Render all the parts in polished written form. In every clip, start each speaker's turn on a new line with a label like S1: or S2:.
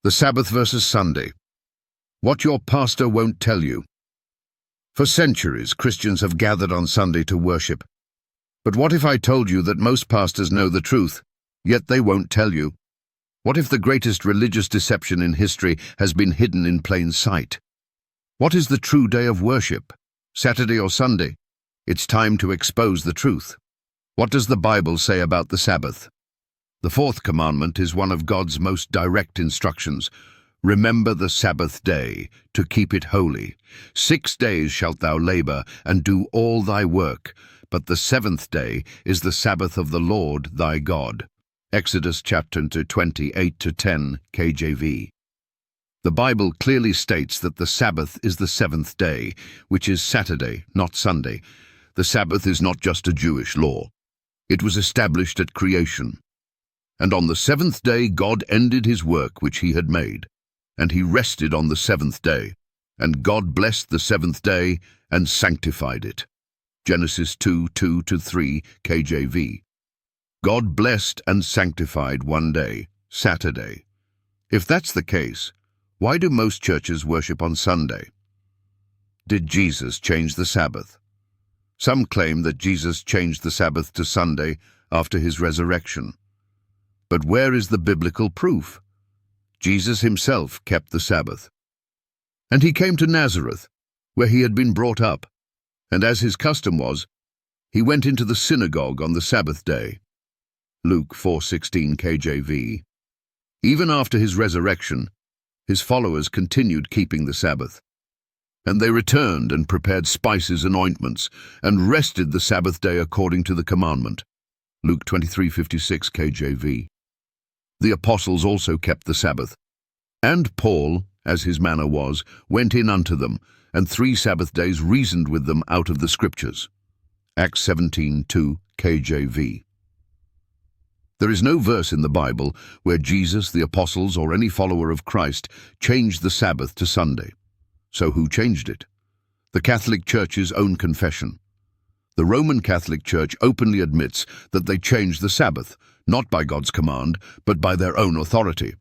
S1: The Sabbath versus Sunday. What your pastor won't tell you. For centuries, Christians have gathered on Sunday to worship. But what if I told you that most pastors know the truth, yet they won't tell you? What if the greatest religious deception in history has been hidden in plain sight? What is the true day of worship? Saturday or Sunday? It's time to expose the truth. What does the Bible say about the Sabbath? The fourth commandment is one of God's most direct instructions. Remember the Sabbath day, to keep it holy. 6 days shalt thou labor, and do all thy work, but the seventh day is the Sabbath of the Lord thy God. Exodus chapter 28-10, KJV. The Bible clearly states that the Sabbath is the seventh day, which is Saturday, not Sunday. The Sabbath is not just a Jewish law. It was established at creation. And on the seventh day God ended his work which he had made, and he rested on the seventh day. And God blessed the seventh day and sanctified it. Genesis 2:2-3, KJV. God blessed and sanctified one day, Saturday. If that's the case, why do most churches worship on Sunday? Did Jesus change the Sabbath? Some claim that Jesus changed the Sabbath to Sunday after his resurrection. But where is the biblical proof? Jesus himself kept the Sabbath. And he came to Nazareth, where he had been brought up, and as his custom was, he went into the synagogue on the Sabbath day. Luke 4:16 KJV. Even after his resurrection, his followers continued keeping the Sabbath. And they returned and prepared spices and ointments, and rested the Sabbath day according to the commandment. Luke 23:56 KJV. The apostles also kept the Sabbath. And Paul, as his manner was, went in unto them, and 3 Sabbath days reasoned with them out of the Scriptures. Acts 17:2 KJV. There is no verse in the Bible where Jesus, the apostles, or any follower of Christ changed the Sabbath to Sunday. So who changed it? The Catholic Church's own confession. The Roman Catholic Church openly admits that they changed the Sabbath, not by God's command, but by their own authority.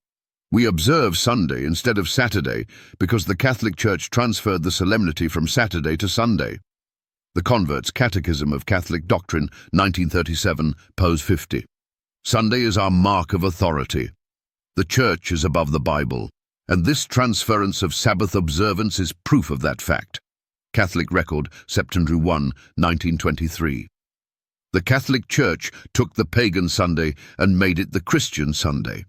S1: We observe Sunday instead of Saturday because the Catholic Church transferred the solemnity from Saturday to Sunday. The Convert's Catechism of Catholic Doctrine, 1937, pose 50. Sunday is our mark of authority. The Church is above the Bible, and this transference of Sabbath observance is proof of that fact. Catholic Record, September 1, 1923. The Catholic Church took the pagan Sunday and made it the Christian Sunday.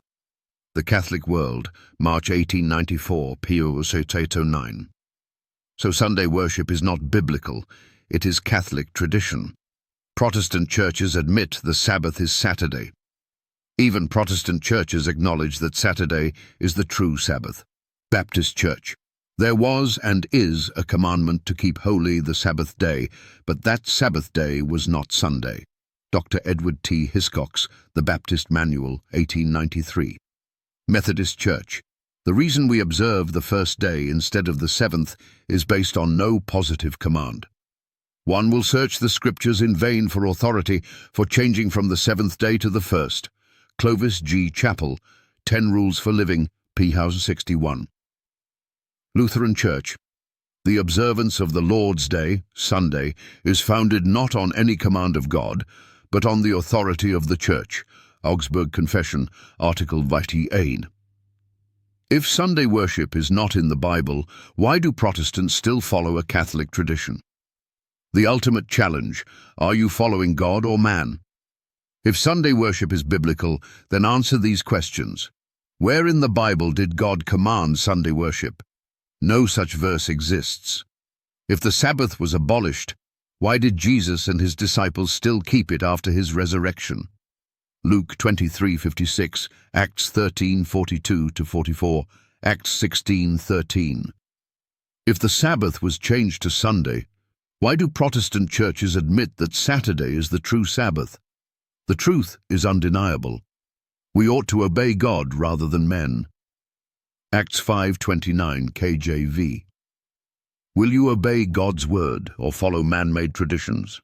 S1: The Catholic World, March 1894, Pio 9. So Sunday worship is not biblical, it is Catholic tradition. Protestant churches admit the Sabbath is Saturday. Even Protestant churches acknowledge that Saturday is the true Sabbath. Baptist Church. There was and is a commandment to keep holy the Sabbath day, but that Sabbath day was not Sunday. Dr. Edward T. Hiscox, The Baptist Manual, 1893. Methodist Church. The reason we observe the first day instead of the seventh is based on no positive command. One will search the Scriptures in vain for authority for changing from the seventh day to the first. Clovis G. Chappell, 10 Rules for Living, p. 61. Lutheran Church. The observance of the Lord's Day, Sunday, is founded not on any command of God, but on the authority of the Church. Augsburg Confession, Article Vitae Ein. If Sunday worship is not in the Bible, why do Protestants still follow a Catholic tradition? The ultimate challenge: are you following God or man? If Sunday worship is biblical, then answer these questions. Where in the Bible did God command Sunday worship? No such verse exists. If the Sabbath was abolished, why did Jesus and his disciples still keep it after his resurrection? Luke 23:56, Acts 13:42-44, Acts 16:13. If the Sabbath was changed to Sunday, why do Protestant churches admit that Saturday is the true Sabbath? The truth is undeniable. We ought to obey God rather than men. Acts 5:29 KJV. Will you obey God's word or follow man-made traditions?